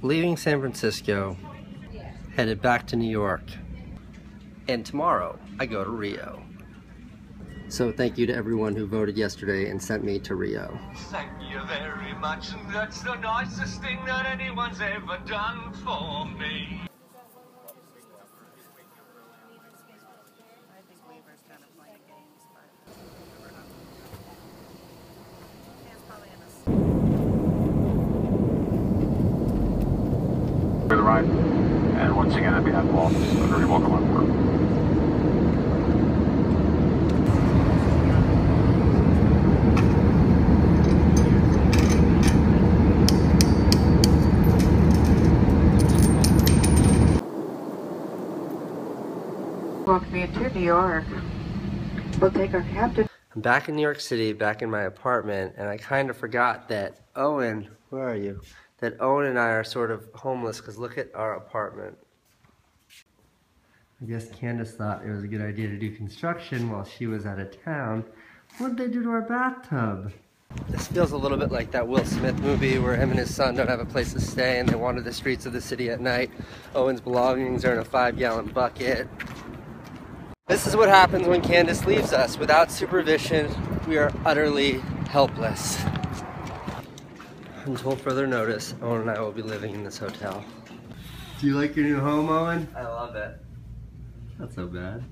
leaving San Francisco, headed back to New York, and tomorrow I go to Rio. So thank you to everyone who voted yesterday and sent me to Rio. Thank you very much, and that's the nicest thing that anyone's ever done for me. For the ride, and once again, on behalf of all of us, a very welcome on board. Welcome you to New York. We'll take our captain. I'm back in New York City, back in my apartment, and I kind of forgot that Owen, where are you? That Owen and I are sort of homeless, because look at our apartment. I guess Candace thought it was a good idea to do construction while she was out of town. What did they do to our bathtub? This feels a little bit like that Will Smith movie where him and his son don't have a place to stay and they wander the streets of the city at night. Owen's belongings are in a 5-gallon bucket. This is what happens when Candace leaves us. Without supervision, we are utterly helpless. Until further notice, Owen and I will be living in this hotel. Do you like your new home, Owen? I love it. Not so bad.